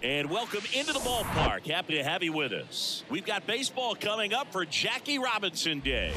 And welcome into the ballpark. Happy to have you with us. We've got baseball coming up for Jackie Robinson Day.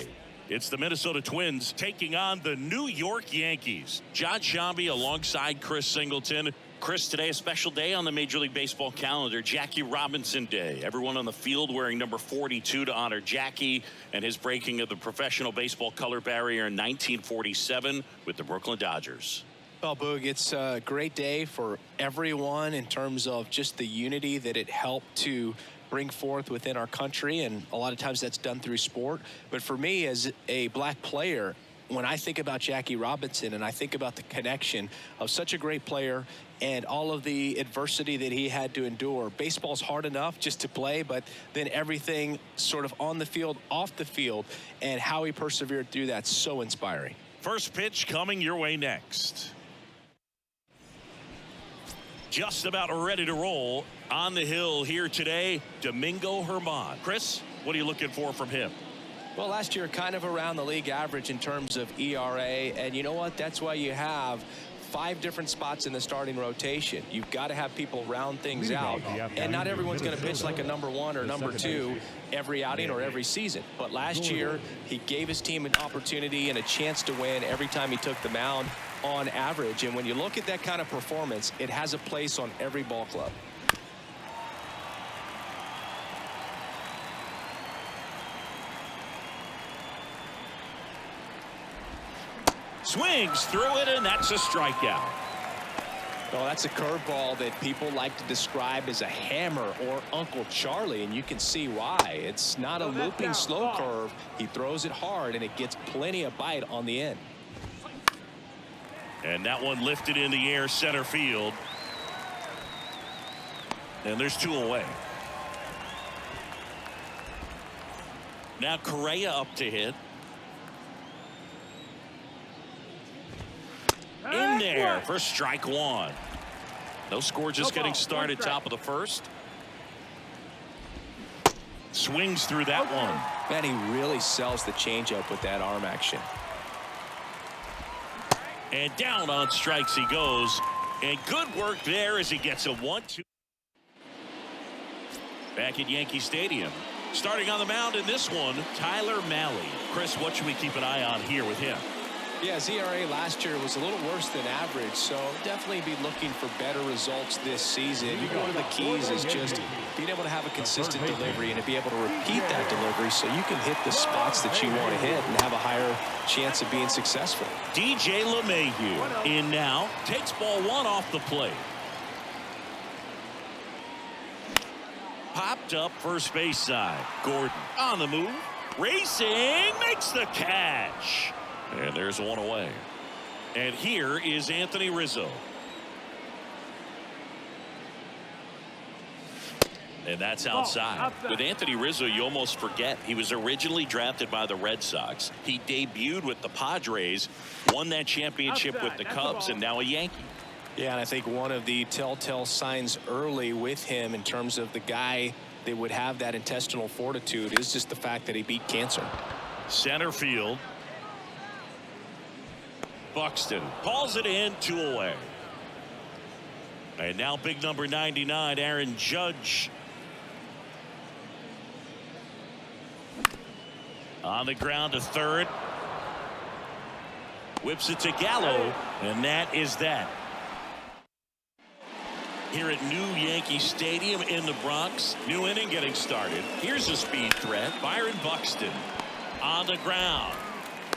It's the Minnesota Twins taking on the New York Yankees. John Shambi alongside Chris Singleton. Chris, today a special day on the Major League Baseball calendar, Jackie Robinson Day. Everyone on the field wearing number 42 to honor Jackie and his breaking of the professional baseball color barrier in 1947 with the Brooklyn Dodgers. Well, Boog, it's a great day for everyone in terms of just the unity that it helped to bring forth within our country, and a lot of times that's done through sport. But for me, as a black player, when I think about Jackie Robinson and I think about the connection of such a great player and all of the adversity that he had to endure, baseball's hard enough just to play, but then everything sort of on the field, off the field, and how he persevered through that's so inspiring. First pitch coming your way next. Just about ready to roll on the hill here today, Domingo Germán. Chris, what are you looking for from him? Well, last year kind of around the league average in terms of ERA, and you know what? That's why you have 5 different spots in the starting rotation. You've got to have people round things out, and not everyone's going to pitch like a number 1 or number 2 every outing or every season. But last year, he gave his team an opportunity and a chance to win every time he took the mound on average. And when you look at that kind of performance, it has a place on every ball club. Swings through it, and that's a strikeout. Well, that's a curveball that people like to describe as a hammer or Uncle Charlie, and you can see why. It's not a looping slow curve. He throws it hard, and it gets plenty of bite on the end. And that one lifted in the air center field. And there's 2 away. Now Correa up to hit. In there for strike 1. No score, just getting started. Top of the first. Swings through that one. Man, he really sells the changeup with that arm action. And down on strikes he goes. And good work there as he gets a 1-2. Back at Yankee Stadium. Starting on the mound in this one, Tyler Mahle. Chris, what should we keep an eye on here with him? Yeah, his ERA last year was a little worse than average, so definitely be looking for better results this season. One of the keys is just being able to have a consistent delivery and to be able to repeat that delivery so you can hit the spots that you want to hit and have a higher chance of being successful. DJ LeMahieu in now, takes ball 1 off the plate. Popped up first base side. Gordon on the move, racing, makes the catch. And there's 1 away. And here is Anthony Rizzo. And that's outside. With Anthony Rizzo, you almost forget he was originally drafted by the Red Sox. He debuted with the Padres, won that championship with the Cubs, and now a Yankee. Yeah, and I think one of the telltale signs early with him in terms of the guy that would have that intestinal fortitude is just the fact that he beat cancer. Center field. Buxton calls it in, 2 away. And now big number 99, Aaron Judge. On the ground to third. Whips it to Gallo, and that is that. Here at New Yankee Stadium in the Bronx, new inning getting started. Here's a speed threat, Byron Buxton. On the ground.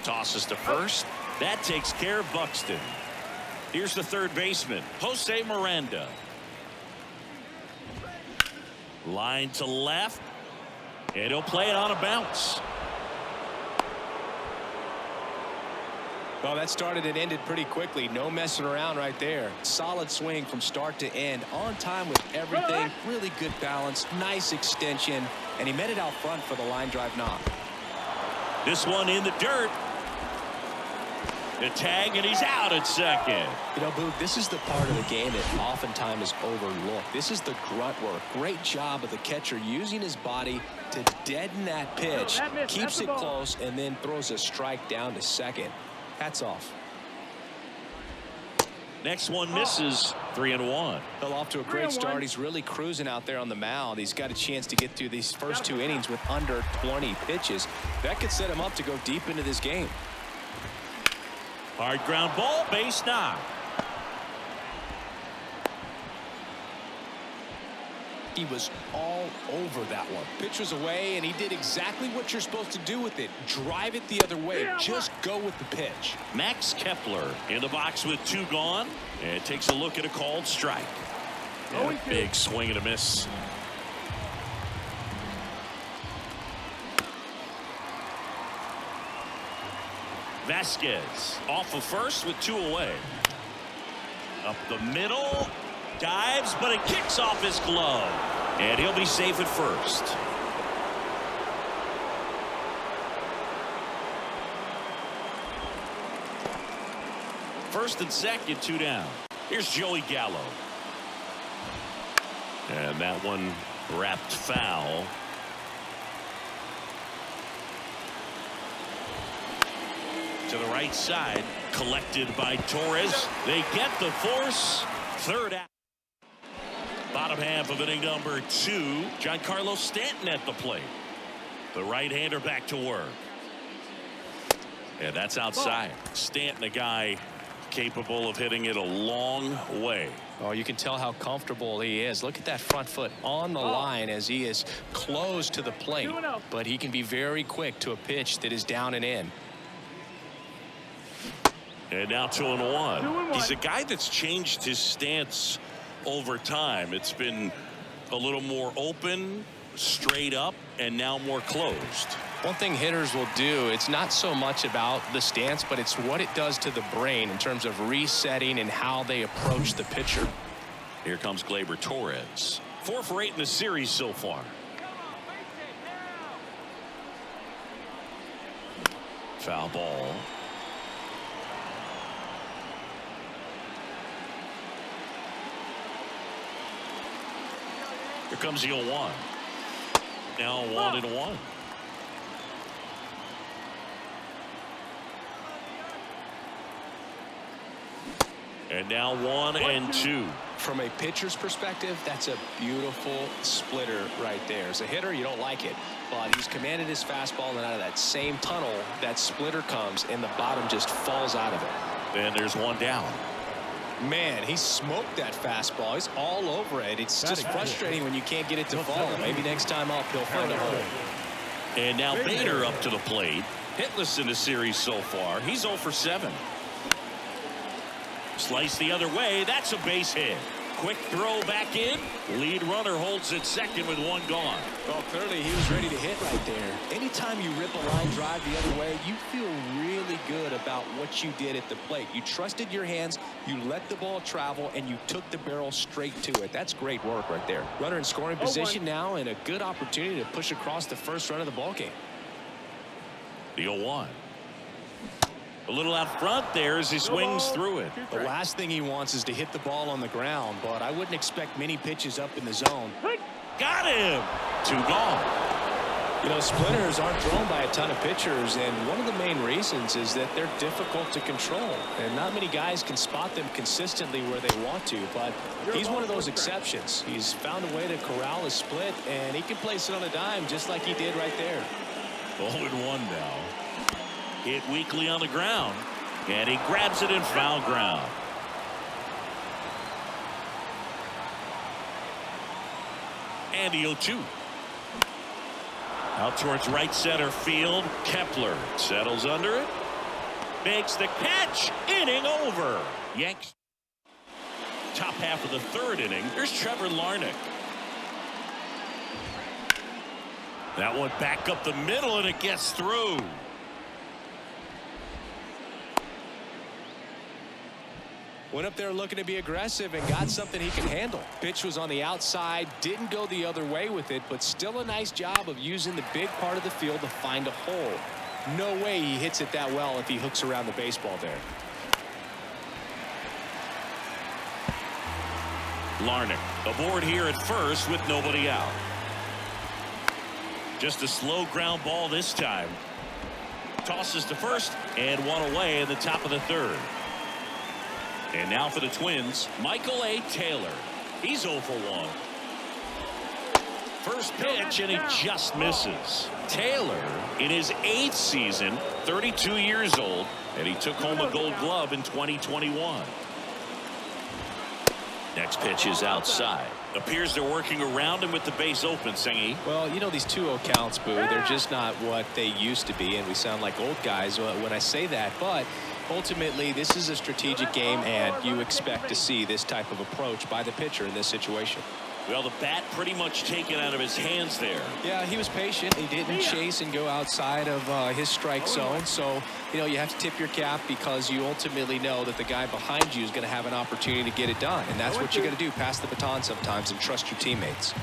Tosses to first. That takes care of Buxton. Here's the third baseman, Jose Miranda. Line to left. And he'll play it on a bounce. Well, that started and ended pretty quickly. No messing around right there. Solid swing from start to end. On time with everything. Really good balance. Nice extension. And he met it out front for the line drive knock. This one in the dirt. The tag, and he's out at second. You know, Boog, this is the part of the game that oftentimes is overlooked. This is the grunt work. Great job of the catcher using his body to deaden that pitch. Keeps it close and then throws a strike down to second. Hats off. Next one misses. 3-1. Well, off to a great start. He's really cruising out there on the mound. He's got a chance to get through these first 2 innings with under 20 pitches. That could set him up to go deep into this game. Hard ground ball, base knock. He was all over that one. Pitch was away, and he did exactly what you're supposed to do with it. Drive it the other way. Just go with the pitch. Max Kepler in the box with 2 gone, and takes a look at a called strike. And a big swing and a miss. Vasquez off of first with 2 away. Up the middle. Dives, but it kicks off his glove. And he'll be safe at first. First and second, 2 down. Here's Joey Gallo. And that one wrapped foul. To the right side, collected by Torres. They get the force. Third out. Bottom half of inning number 2. Giancarlo Stanton at the plate. The right-hander back to work. And that's outside. Stanton, a guy capable of hitting it a long way. Oh, you can tell how comfortable he is. Look at that front foot on the line as he is close to the plate. But he can be very quick to a pitch that is down and in. And now 2-1. He's a guy that's changed his stance over time. It's been a little more open, straight up, and now more closed. One thing hitters will do, it's not so much about the stance, but it's what it does to the brain in terms of resetting and how they approach the pitcher. Here comes Gleyber Torres. 4 for 8 in the series so far. Foul ball. Here comes the 0-1. Now 1-1. And now 1-2. From a pitcher's perspective, that's a beautiful splitter right there. As a hitter, you don't like it, but he's commanded his fastball, and out of that same tunnel, that splitter comes, and the bottom just falls out of it. And there's 1 down. Man, he smoked that fastball. He's all over it. It's just frustrating when you can't get it to fall. Maybe next time up, he'll find a hole. And now Bader up to the plate. Hitless in the series so far. He's 0 for 7. Slice the other way. That's a base hit. Quick throw back in. Lead runner holds at second with 1 gone. Well, clearly he was ready to hit right there. Anytime you rip a line drive the other way, you feel really good about what you did at the plate. You trusted your hands, you let the ball travel, and you took the barrel straight to it. That's great work right there. Runner in scoring position now, and a good opportunity to push across the first run of the ballgame. The 0-1. A little out front there as he swings through it. The last thing he wants is to hit the ball on the ground, but I wouldn't expect many pitches up in the zone. Got him. 2 gone. You know, splitters aren't thrown by a ton of pitchers, and one of the main reasons is that they're difficult to control, and not many guys can spot them consistently where they want to, but he's one of those exceptions. He's found a way to corral a split, and he can place it on a dime just like he did right there. 0-1 now. Hit weakly on the ground, and he grabs it in foul ground. And the 0-2. Out towards right center field. Kepler settles under it. Makes the catch. Inning over. Yanks. Top half of the 3rd inning. Here's Trevor Larnach. That one back up the middle, and it gets through. Went up there looking to be aggressive and got something he can handle. Pitch was on the outside, didn't go the other way with it, but still a nice job of using the big part of the field to find a hole. No way he hits it that well if he hooks around the baseball there. Larnach aboard here at first with nobody out. Just a slow ground ball this time. Tosses to first, and 1 away in the top of the 3rd. And now for the Twins, Michael A. Taylor. He's 0 for 1. First pitch, and he just misses. Taylor, in his 8th season, 32 years old, and he took home a Gold Glove in 2021. Next pitch is outside. Appears they're working around him with the base open, Singy. Well, you know, these 2-0 counts, Boo, they're just not what they used to be, and we sound like old guys when I say that. But ultimately, this is a strategic game, and you expect to see this type of approach by the pitcher in this situation. Well, the bat pretty much taken out of his hands there. Yeah, he was patient. He didn't chase and go outside of his strike zone. So, you know, you have to tip your cap because you ultimately know that the guy behind you is going to have an opportunity to get it done. And that's what you got to do, pass the baton sometimes and trust your teammates.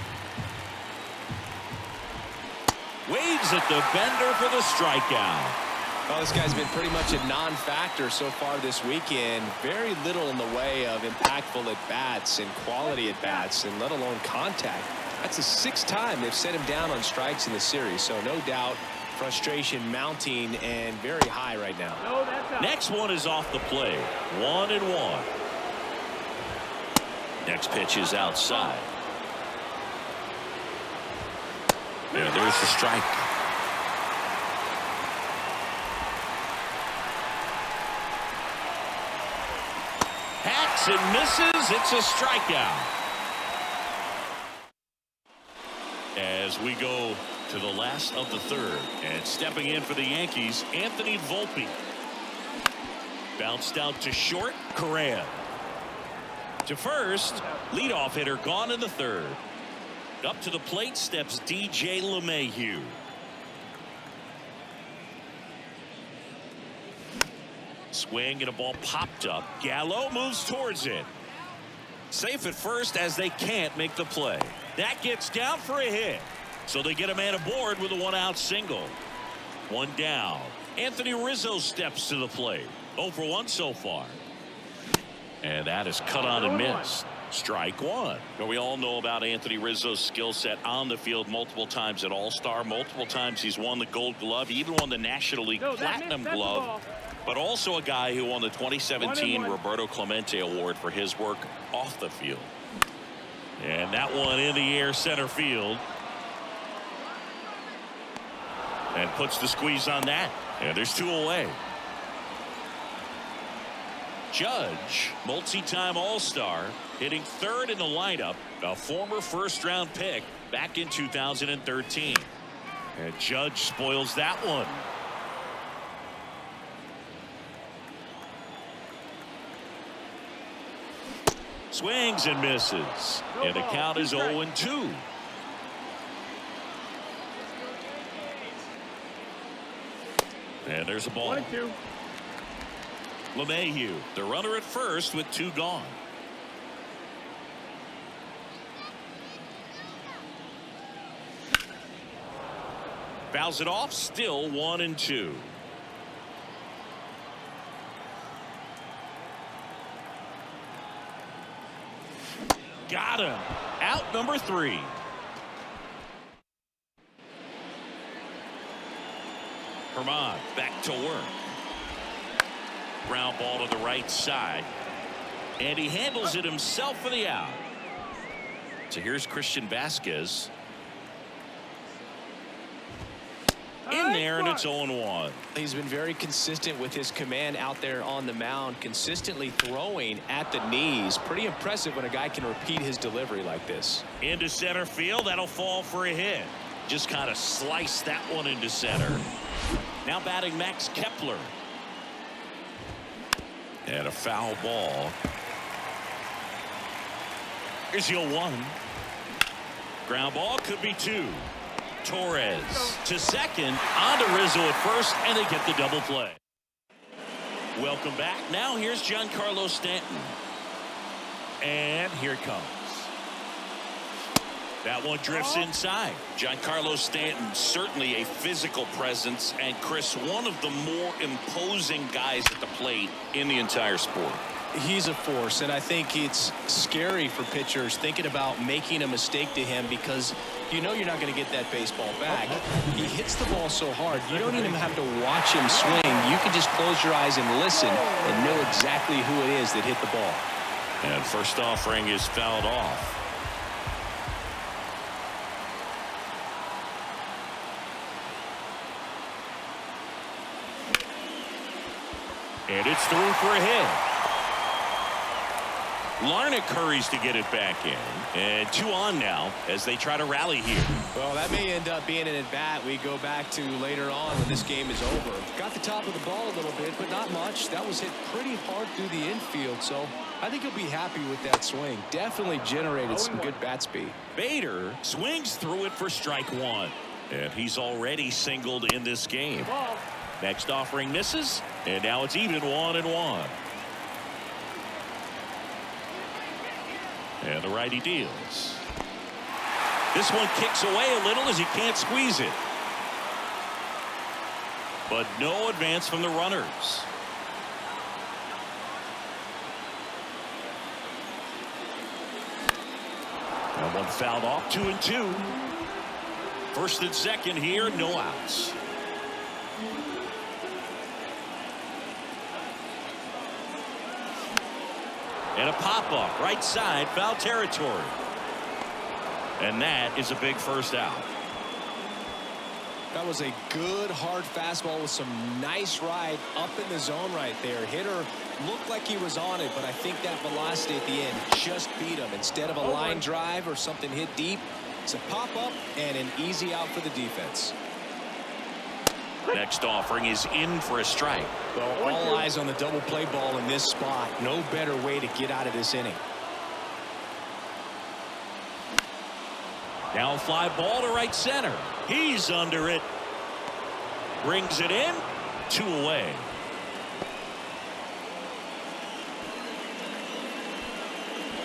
Waves at the bender for the strikeout. Well, this guy's been pretty much a non-factor so far this weekend. Very little in the way of impactful at-bats and quality at-bats, and let alone contact. That's the 6th time they've set him down on strikes in the series, so no doubt frustration mounting and very high right now. Next one is off the plate. 1-1. Next pitch is outside. Yeah, there's the strike. Hacks and misses. It's a strikeout. As we go to the last of the 3rd, and stepping in for the Yankees, Anthony Volpe. Bounced out to short. Correa to first. Leadoff hitter gone in the 3rd. Up to the plate steps DJ LeMahieu. Swing and a ball popped up. Gallo moves towards it. Safe at first as they can't make the play. That gets down for a hit. So they get a man aboard with a 1-out single. 1 down. Anthony Rizzo steps to the plate. 0 for 1 so far. And that is cut on and missed. Strike 1. Well, we all know about Anthony Rizzo's skill set on the field multiple times at All-Star. Multiple times he's won the Gold Glove. He even won the National League Platinum Glove. But also a guy who won the 2017 Roberto Clemente Award for his work off the field. And that one in the air center field. And puts the squeeze on that. And there's 2 away. Judge, multi-time All-Star, hitting 3rd in the lineup, a former 1st-round pick back in 2013. And Judge spoils that one. Swings and misses. And the count is 0-2. And there's a ball. 1-2. LeMahieu, the runner at first with 2 gone. Fouls it off, still 1-2. Got him. Out number 3. Herman back to work. Ground ball to the right side. And he handles it himself for the out. So here's Christian Vasquez. In there, and it's 0-1. He's been very consistent with his command out there on the mound, consistently throwing at the knees. Pretty impressive when a guy can repeat his delivery like this. Into center field. That'll fall for a hit. Just kind of sliced that one into center. Now batting Max Kepler. And a foul ball. Here's the 0-1. Ground ball, could be 2. Torres to second, on to Rizzo at first, and they get the double play. Welcome back. Now here's Giancarlo Stanton. And here it comes. That one drifts inside. Giancarlo Stanton, certainly a physical presence, and Chris, one of the more imposing guys at the plate in the entire sport. He's a force, and I think it's scary for pitchers thinking about making a mistake to him because you know you're not going to get that baseball back. He hits the ball so hard, you don't even have to watch him swing. You can just close your eyes and listen and know exactly who it is that hit the ball. And first offering is fouled off. And it's through for a hit. Larnach hurries to get it back in. And 2 on now as they try to rally here. Well, that may end up being an at-bat we go back to later on when this game is over. Got the top of the ball a little bit, but not much. That was hit pretty hard through the infield, so I think he'll be happy with that swing. Definitely generated some good bat speed. Bader swings through it for strike 1. And he's already singled in this game. Next offering misses, and now it's even 1-1. And the righty deals. This one kicks away a little as he can't squeeze it. But no advance from the runners. That one fouled off. 2-2. First and second here, no outs. And a pop-up right side, foul territory. And that is a big first out. That was a good hard fastball with some nice ride up in the zone right there. Hitter looked like he was on it, but I think that velocity at the end just beat him. Instead of a line drive or something hit deep, it's a pop-up and an easy out for the defense. Next offering is in for a strike. Well, all eyes on the double play ball in this spot. No better way to get out of this inning. Now fly ball to right center. He's under it. Brings it in. 2 away.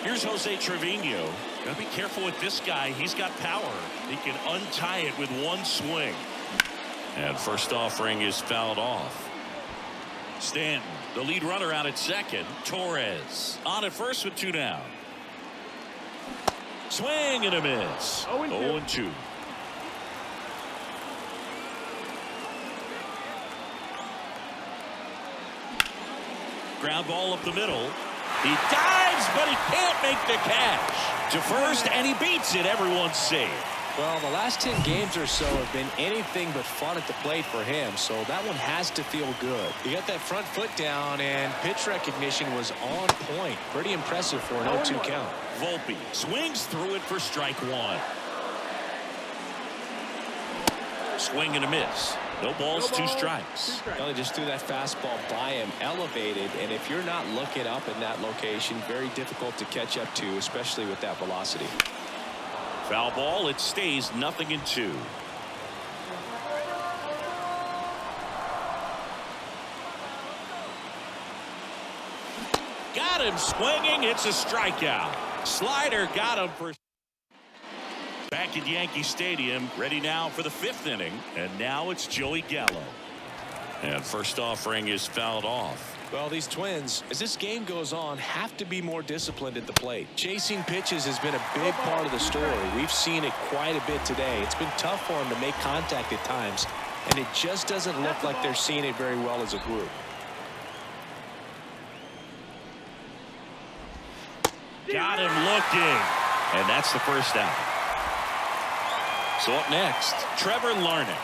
Here's Jose Trevino. Gotta be careful with this guy. He's got power. He can untie it with one swing. And first offering is fouled off. Stanton, the lead runner out at second. Torres on at first with 2 down. Swing and a miss. 0-2. Ground ball up the middle. He dives, but he can't make the catch. To first, and he beats it. Everyone's safe. Well, the last 10 games or so have been anything but fun at the plate for him, so that one has to feel good. He got that front foot down, and pitch recognition was on point. Pretty impressive for an 0-2 count. Volpe swings through it for strike 1. Swing and a miss. No balls, 2 strikes. Well, he just threw that fastball by him, elevated, and if you're not looking up in that location, very difficult to catch up to, especially with that velocity. Foul ball. It stays 0-2. Got him swinging. It's a strikeout. Slider got him for. Back at Yankee Stadium, ready now for the 5th inning, and now it's Joey Gallo. And first offering is fouled off. Well, these Twins, as this game goes on, have to be more disciplined at the plate. Chasing pitches has been a big part of the story. We've seen it quite a bit today. It's been tough for them to make contact at times, and it just doesn't look like they're seeing it very well as a group. Got him looking, and that's the first out. So up next, Trevor Larnach.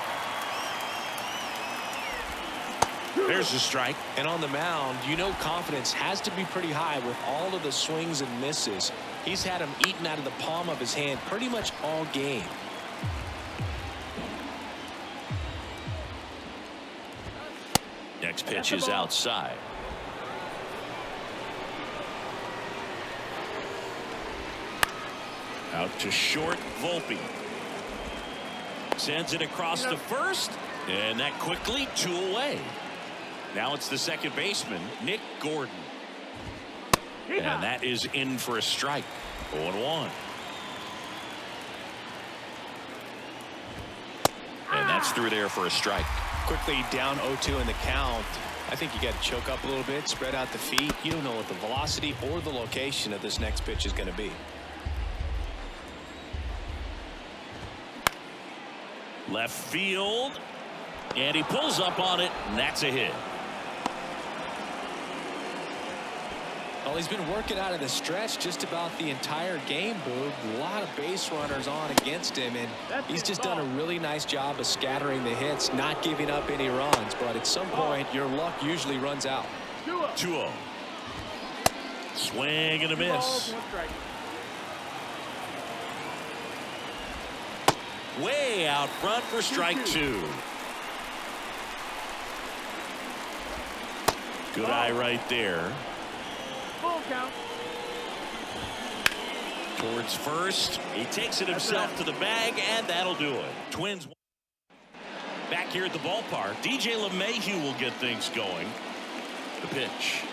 There's a strike. And on the mound, you know confidence has to be pretty high with all of the swings and misses. He's had them eaten out of the palm of his hand pretty much all game. Next pitch is outside. Out to short, Volpe. Sends it across to first, and that quickly 2 away. Now it's the second baseman, Nick Gordon. And that is in for a strike. 0-1. And that's through there for a strike. Quickly down 0-2 in the count. I think you got to choke up a little bit, spread out the feet. You don't know what the velocity or the location of this next pitch is going to be. Left field. And he pulls up on it, and that's a hit. Well, he's been working out of the stretch just about the entire game, Boog. A lot of base runners on against him, and he's just done a really nice job of scattering the hits, not giving up any runs. But at some point, your luck usually runs out. 2-0. Swing and a miss. Way out front for strike 2. Good eye right there. Full count. Towards first. He takes it himself to the bag, and that'll do it. Twins back here at the ballpark. DJ LeMahieu will get things going. The pitch.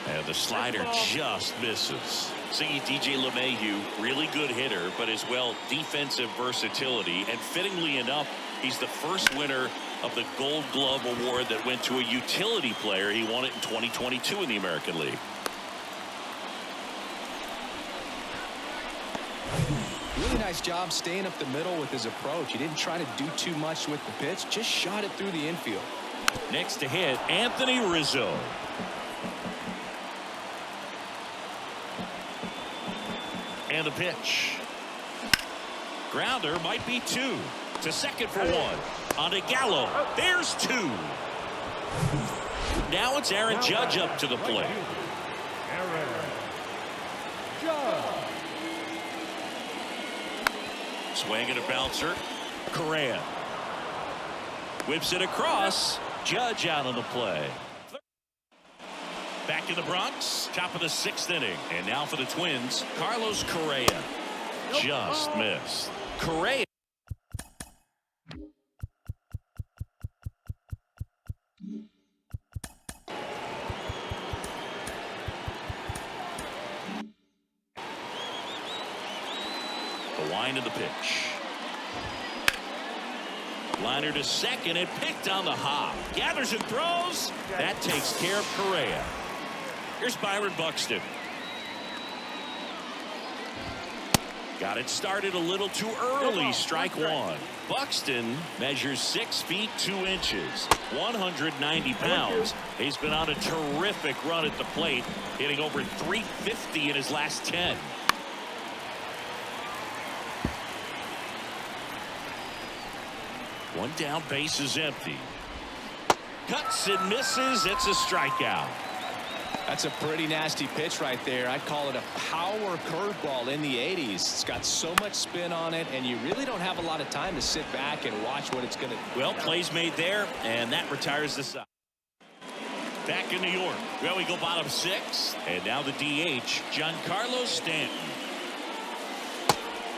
And the slider just misses. See, DJ LeMahieu, really good hitter, but as well defensive versatility. And fittingly enough, he's the first winner of the Gold Glove Award that went to a utility player. He won it in 2022 in the American League. Really nice job staying up the middle with his approach. He didn't try to do too much with the pitch, just shot it through the infield. Next to hit, Anthony Rizzo. And the pitch. Grounder might be 2. To second for 1. On to Gallo. There's 2. Now it's Aaron Judge up to the plate. Swing and a bouncer. Correa. Whips it across. Judge out on the play. Back in the Bronx, top of the 6th inning. And now for the Twins, Carlos Correa. Just missed. Correa. The wind of the pitch. Liner to second and picked on the hop. Gathers and throws. That takes care of Correa. Here's Byron Buxton. Got it started a little too early. Strike 1. Buxton measures 6 feet 2 inches, 190 pounds. He's been on a terrific run at the plate, hitting over 350 in his last 10. One down, base is empty. Cuts and misses. It's a strikeout. That's a pretty nasty pitch right there. I'd call it a power curveball in the 80s. It's got so much spin on it, and you really don't have a lot of time to sit back and watch what it's going to do. Well, plays made there, and that retires the side. Back in New York. Well, we go bottom 6, and now the DH, Giancarlo Stanton.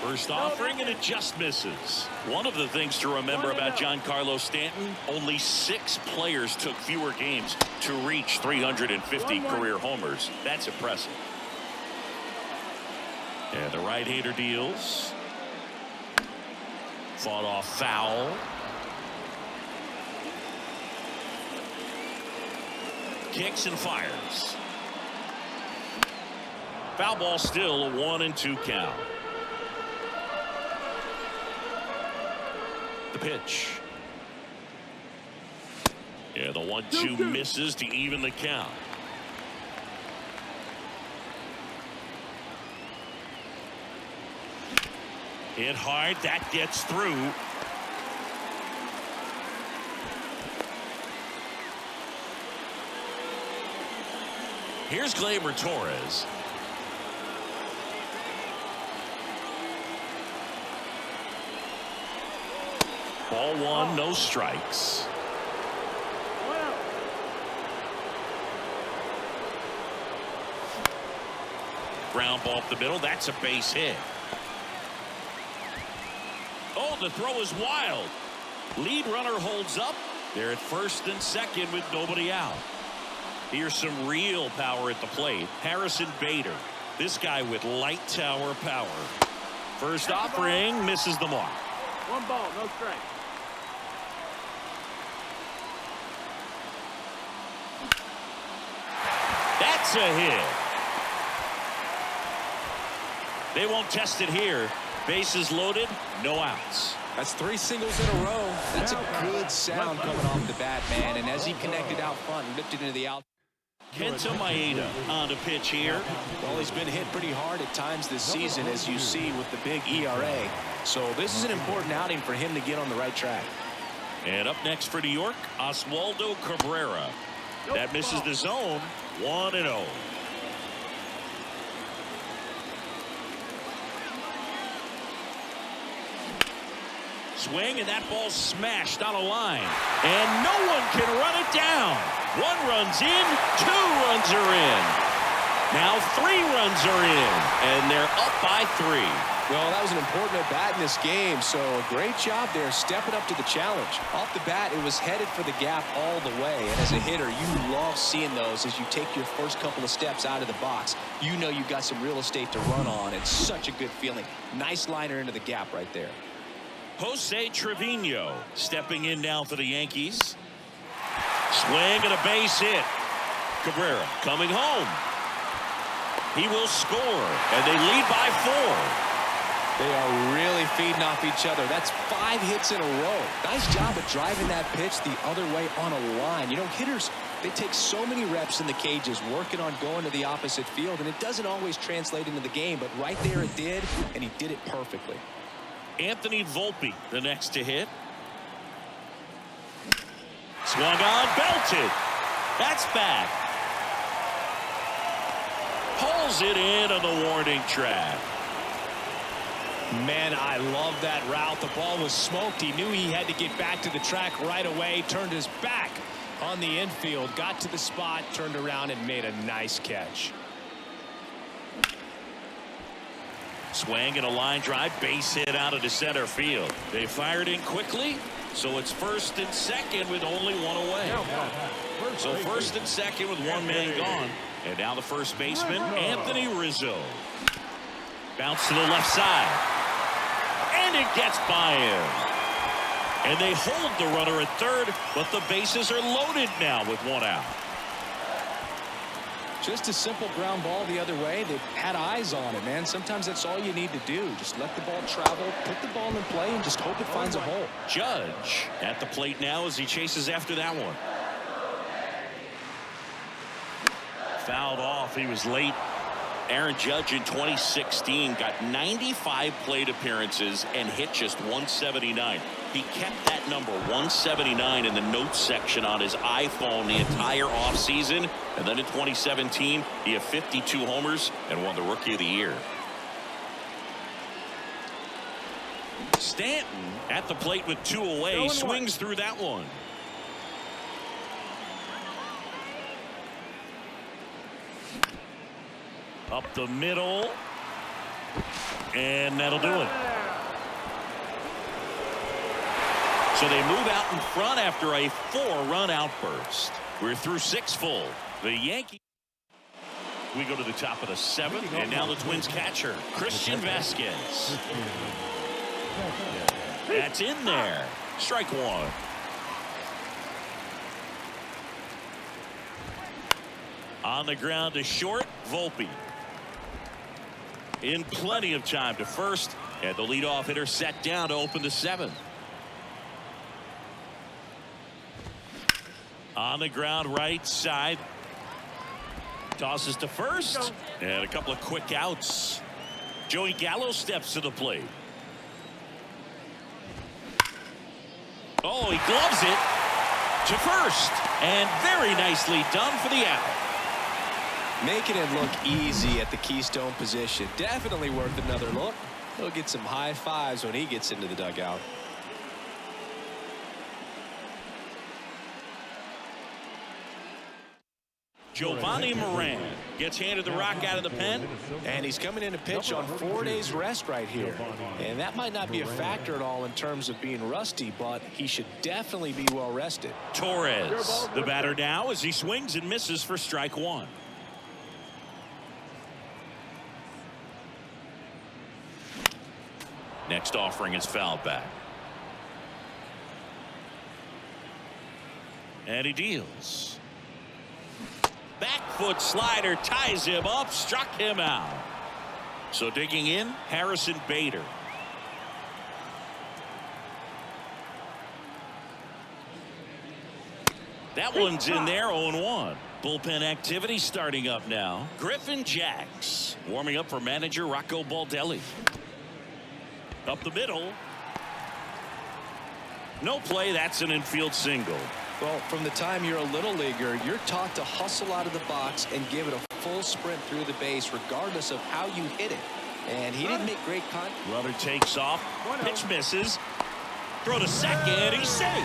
First offering, and it just misses. One of the things to remember about Giancarlo Stanton, only 6 players took fewer games to reach 350 career homers. That's impressive. And the right-hander deals. Fought off foul. Kicks and fires. Foul ball, still a 1-2 count. The pitch. Yeah, the 1-2 misses to even the count. Hit hard. That gets through. Here's Gleyber Torres. Ball 1, no strikes. Ground ball up the middle. That's a base hit. Oh, the throw is wild. Lead runner holds up. They're at first and second with nobody out. Here's some real power at the plate. Harrison Bader. This guy with light tower power. First offering misses the mark. 1 ball, no strike. That's a hit. They won't test it here. Bases loaded, no outs. That's 3 singles in a row. That's a good sound coming off the bat, man. And as he connected out front and lifted into the out. Kenta Maeda on the pitch here. Well, he's been hit pretty hard at times this season, as you see with the big ERA. So this is an important outing for him to get on the right track. And up next for New York, Oswaldo Cabrera. That misses the zone, 1-0. Swing, and that ball smashed on a line. And no one can run it down. 1 run's in, 2 runs are in. Now 3 runs are in, and they're up by 3. Well, that was an important at-bat in this game, so a great job there stepping up to the challenge. Off the bat, it was headed for the gap all the way, and as a hitter, you love seeing those as you take your first couple of steps out of the box. You know you've got some real estate to run on. It's such a good feeling. Nice liner into the gap right there. Jose Trevino stepping in now for the Yankees. Swing and a base hit. Cabrera coming home. He will score, and they lead by 4. They are really feeding off each other. That's 5 hits in a row. Nice job of driving that pitch the other way on a line. You know, hitters, they take so many reps in the cages working on going to the opposite field, and it doesn't always translate into the game, but right there it did, and he did it perfectly. Anthony Volpe, the next to hit. Swung on, belted. That's back. Pulls it in on the warning track. Man, I love that route. The ball was smoked. He knew he had to get back to the track right away. Turned his back on the infield. Got to the spot, turned around, and made a nice catch. Swing and a line drive, base hit out of the center field. They fired in quickly, so it's first and second with only 1 away. So first and second with 1 man gone. And now the first baseman, Anthony Rizzo. Bounce to the left side. And it gets by him. And they hold the runner at third, but the bases are loaded now with 1 out. Just a simple ground ball the other way. They've had eyes on it, man. Sometimes that's all you need to do. Just let the ball travel, put the ball in play, and just hope it finds a hole. Judge at the plate now as he chases after that one. Fouled off. He was late. Aaron Judge in 2016 got 95 plate appearances and hit just 179. He kept that number 179 in the notes section on his iPhone the entire offseason. And then in 2017, he had 52 homers and won the Rookie of the Year. Stanton at the plate with 2 away, swings through that one. Up the middle. And that'll do it. So they move out in front after a 4-run outburst. We're through 6 full. The Yankees. We go to the top of the 7th, and now the Twins catcher, Christian Vasquez. That's in there. Strike 1. On the ground to short, Volpe. In plenty of time to first, and the leadoff hitter set down to open the 7th. On the ground right side. Tosses to first, and a couple of quick outs. Joey Gallo steps to the plate. Oh, he gloves it to first, and very nicely done for the out. Making it look easy at the keystone position. Definitely worth another look. He'll get some high fives when he gets into the dugout. Giovanni Moran gets handed the rock out of the pen. And he's coming in to pitch on 4 days rest right here. And that might not be a factor at all in terms of being rusty, but he should definitely be well rested. Torres, the batter now as he swings and misses for strike 1. Next offering is fouled back. And he deals. Back 4-foot slider ties him up, struck him out. So digging in, Harrison Bader. That one's in there, 0-1. Bullpen activity starting up now. Griffin Jacks warming up for manager Rocco Baldelli. Up the middle. No play. That's an infield single. Well, from the time you're a little leaguer, you're taught to hustle out of the box and give it a full sprint through the base regardless of how you hit it. And he didn't make great contact. Runner takes off. Pitch misses. Throw to second. He's safe.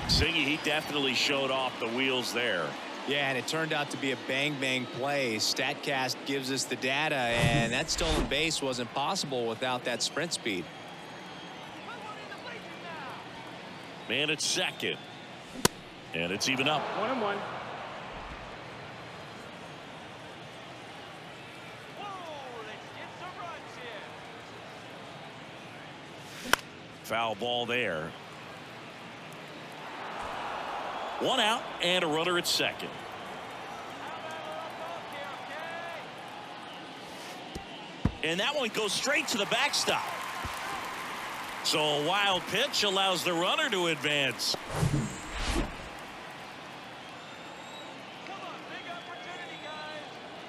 Singy, he definitely showed off the wheels there. Yeah, and it turned out to be a bang-bang play. StatCast gives us the data, and that stolen base wasn't possible without that sprint speed. Man at second. And it's even up. 1-1. Foul ball there. 1 out and a runner at second. And that one goes straight to the backstop. So a wild pitch allows the runner to advance.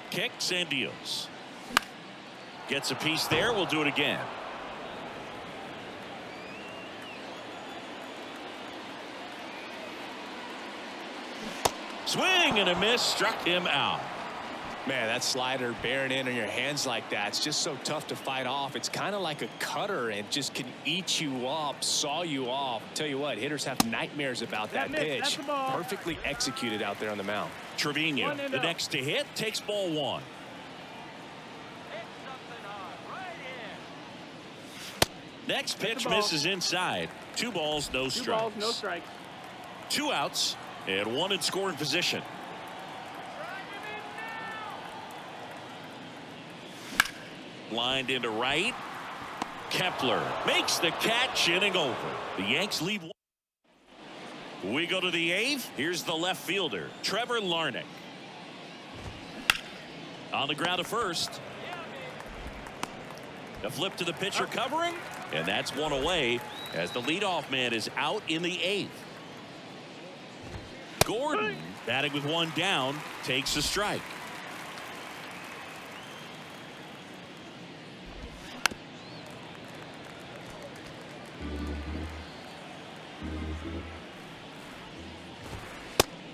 Kicks and deals. Gets a piece there. We'll do it again. Swing and a miss, struck him out. Man, that slider bearing in on your hands like that, it's just so tough to fight off. It's kind of like a cutter and just can eat you up, saw you off. Tell you what, hitters have nightmares about that pitch. Perfectly executed out there on the mound. Trevino, the next to hit, takes ball 1. Next pitch misses inside. 2 balls, no strikes. 2 balls, no strikes. 2 outs and 1 in scoring position. Lined into right. Kepler makes the catch, inning over. The Yanks lead 1. We go to the 8th. Here's the left fielder, Trevor Larnach. On the ground to first. The flip to the pitcher covering, and that's 1 away as the leadoff man is out in the 8th. Gordon, batting with 1 down, takes a strike.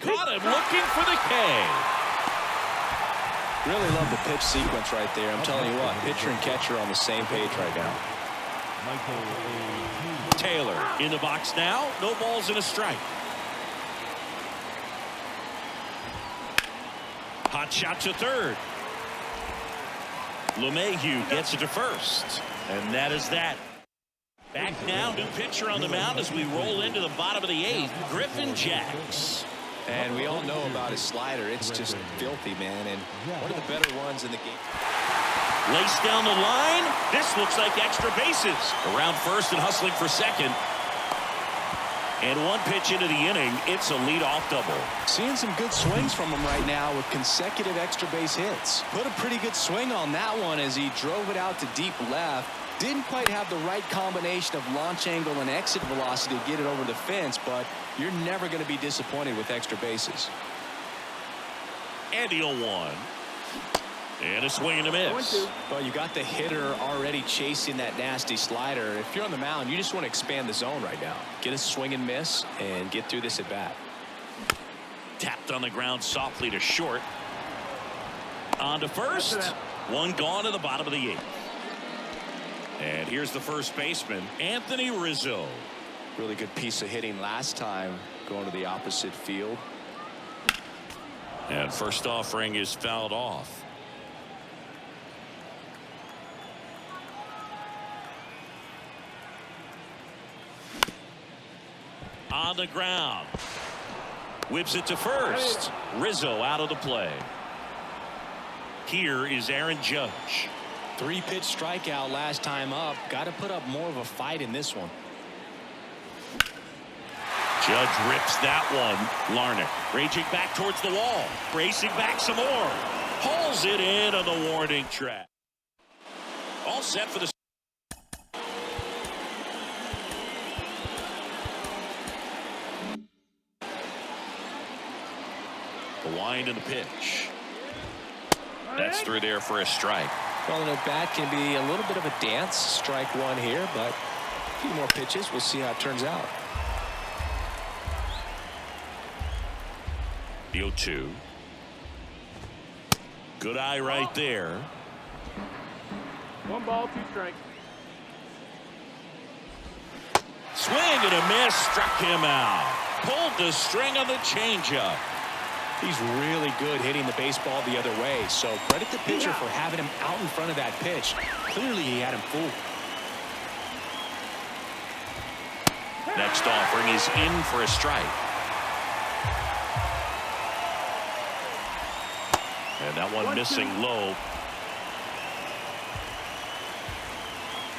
Caught him looking for the K. Really love the pitch sequence right there. I'm telling you what, pitcher and catcher are on the same page right now. Taylor in the box now. No balls and a strike. Hot shot to third. LeMahieu gets it to first. And that is that. Back now, new pitcher on the mound as we roll into the bottom of the 8th. Griffin Jacks. And we all know about his slider. It's just filthy, man. And one of the better ones in the game. Laced down the line. This looks like extra bases. Around first and hustling for second. And 1 pitch into the inning. It's a leadoff double. Seeing some good swings from him right now with consecutive extra base hits. Put a pretty good swing on that one as he drove it out to deep left. Didn't quite have the right combination of launch angle and exit velocity to get it over the fence, but you're never going to be disappointed with extra bases. And the 0-1. And a swing and a miss. Well, you got the hitter already chasing that nasty slider. If you're on the mound, you just want to expand the zone right now. Get a swing and miss and get through this at bat. Tapped on the ground softly to short. On to first. 1 gone to the bottom of the 8th. And here's the first baseman, Anthony Rizzo. Really good piece of hitting last time going to the opposite field. And first offering is fouled off. On the ground. Whips it to first. Rizzo out of the play. Here is Aaron Judge. 3-pitch strikeout last time up. Got to put up more of a fight in this one. Judge rips that one. Larnach raging back towards the wall. Racing back some more. Pulls it in on the warning track. All set for the... The wind and the pitch. That's through there for a strike. Calling it back can be a little bit of a dance. Strike one here, but a few more pitches. We'll see how it turns out. The 0-2. Good eye right there. 1 ball, 2 strikes. Swing and a miss. Struck him out. Pulled the string on the changeup. He's really good hitting the baseball the other way. So credit the pitcher for having him out in front of that pitch. Clearly he had him fooled. Next offering is in for a strike. And that one missing low.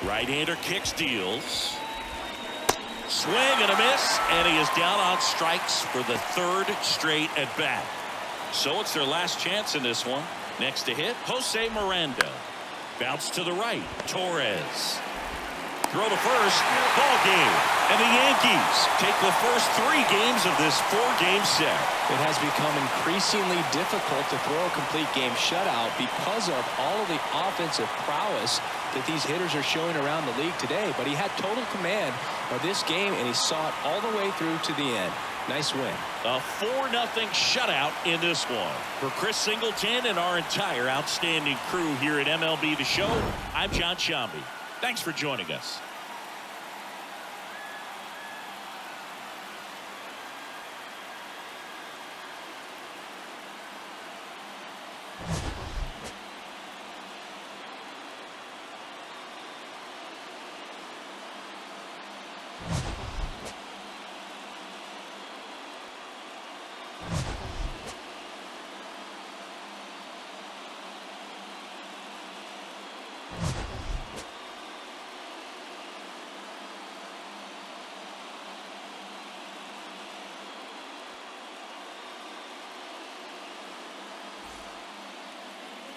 Right-hander kicks, deals. Swing and a miss, and he is down on strikes for the 3rd straight at bat. So it's their last chance in this one. Next to hit, Jose Miranda. Bounce to the right, Torres. Throw to first, ball game. And the Yankees take the first 3 games of this 4-game set. It has become increasingly difficult to throw a complete game shutout because of all of the offensive prowess that these hitters are showing around the league today. But he had total command of this game, and he saw it all the way through to the end. Nice win. A 4-0 shutout in this one. For Chris Singleton and our entire outstanding crew here at MLB The Show, I'm John Shambi. Thanks for joining us.